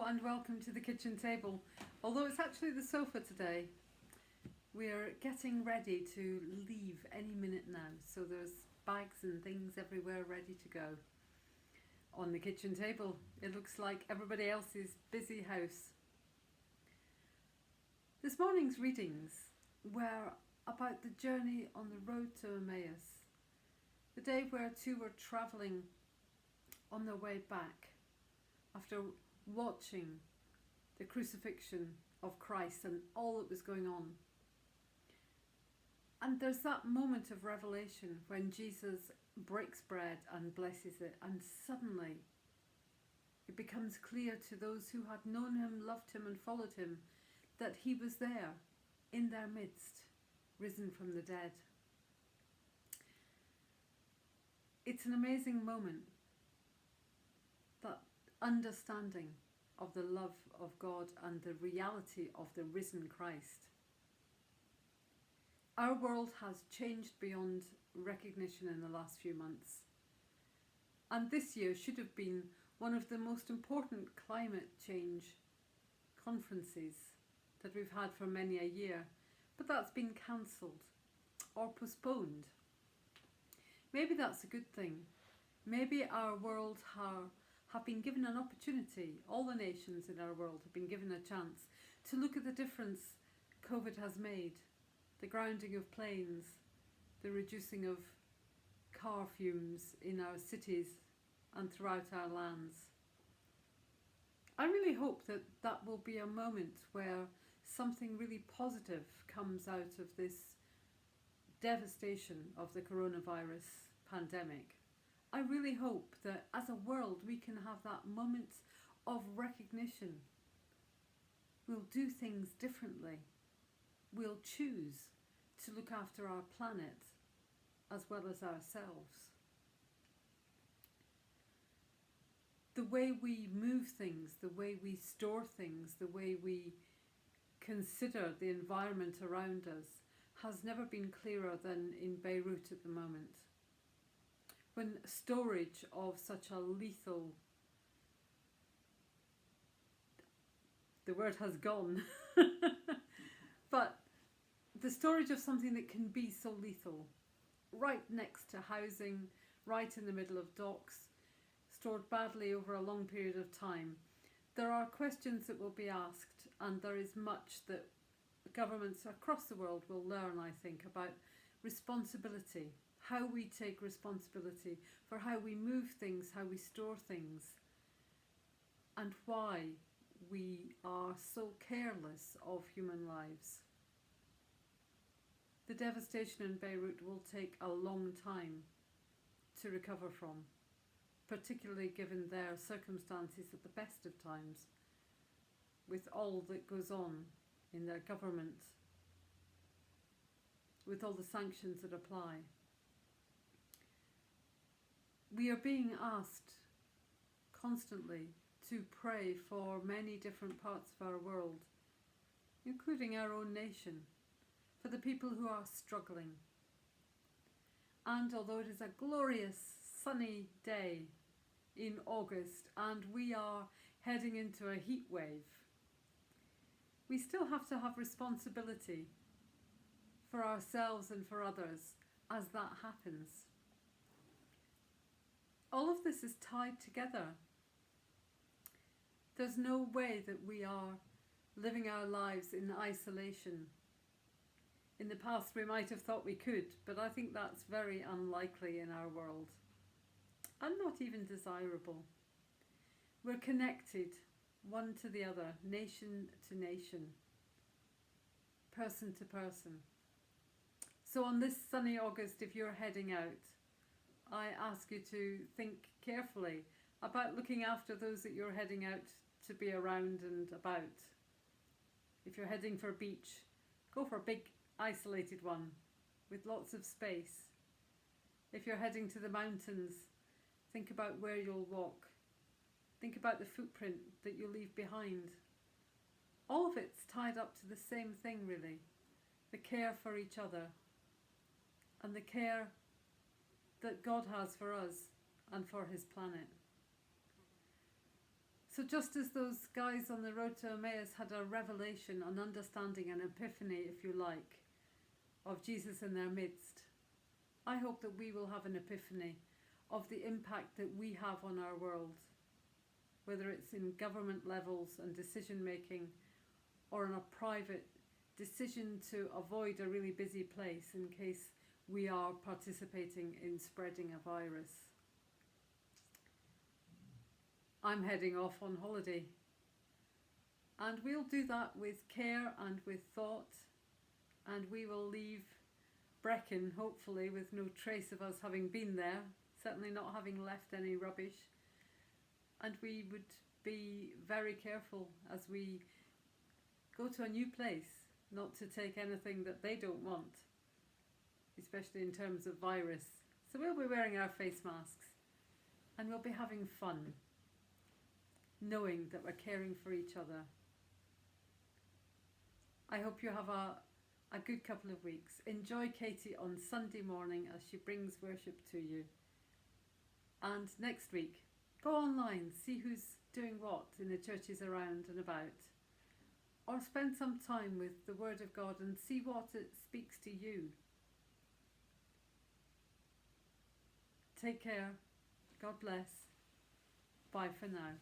and welcome to the kitchen table. Although it's actually the sofa today, we're getting ready to leave any minute now. So there's bags and things everywhere ready to go. On the kitchen table, it looks like everybody else's busy house. This morning's readings were about the journey on the road to Emmaus, the day where two were travelling on their way back after watching the crucifixion of Christ and all that was going on. And there's that moment of revelation when Jesus breaks bread and blesses it, and suddenly it becomes clear to those who had known him, loved him and followed him that he was there in their midst, risen from the dead. It's an amazing moment, that understanding of the love of God and the reality of the risen Christ. Our world has changed beyond recognition in the last few months. And this year should have been one of the most important climate change conferences that we've had for many a year. But that's been cancelled or postponed. Maybe that's a good thing. Maybe our world have been given an opportunity, all the nations in our world have been given a chance to look at the difference COVID has made, the grounding of planes, the reducing of car fumes in our cities and throughout our lands. I really hope that that will be a moment where something really positive comes out of this devastation of the coronavirus pandemic. I really hope that as a world we can have that moment of recognition. We'll do things differently. We'll choose to look after our planet as well as ourselves. The way we move things, the way we store things, the way we consider the environment around us has never been clearer than in Beirut at the moment. When storage of such a lethal, the word has gone, but the storage of something that can be so lethal, right next to housing, right in the middle of docks, stored badly over a long period of time, there are questions that will be asked, and there is much that governments across the world will learn, I think, about responsibility. How we take responsibility for how we move things, how we store things, and why we are so careless of human lives. The devastation in Beirut will take a long time to recover from, particularly given their circumstances at the best of times, with all that goes on in their government, with all the sanctions that apply. We are being asked constantly to pray for many different parts of our world, including our own nation, for the people who are struggling. And although it is a glorious sunny day in August and we are heading into a heat wave, we still have to have responsibility for ourselves and for others as that happens. All of this is tied together. There's no way that we are living our lives in isolation. In the past we might have thought we could, but I think that's very unlikely in our world, and not even desirable. We're connected one to the other, nation to nation, person to person. So on this sunny August, if you're heading out, I ask you to think carefully about looking after those that you're heading out to be around and about. If you're heading for a beach, go for a big isolated one with lots of space. If you're heading to the mountains, think about where you'll walk. Think about the footprint that you'll leave behind. All of it's tied up to the same thing, really. The care for each other and the care that God has for us and for his planet. So just as those guys on the road to Emmaus had a revelation, an understanding, an epiphany, if you like, of Jesus in their midst, I hope that we will have an epiphany of the impact that we have on our world, whether it's in government levels and decision making, or in a private decision to avoid a really busy place in case we are participating in spreading a virus. I'm heading off on holiday, and we'll do that with care and with thought, and we will leave Brecon hopefully with no trace of us having been there, certainly not having left any rubbish, and we would be very careful as we go to a new place not to take anything that they don't want, especially in terms of virus. So we'll be wearing our face masks and we'll be having fun, knowing that we're caring for each other. I hope you have a good couple of weeks. Enjoy Katie on Sunday morning as she brings worship to you. And next week, go online, see who's doing what in the churches around and about. Or spend some time with the Word of God and see what it speaks to you. Take care. God bless. Bye for now.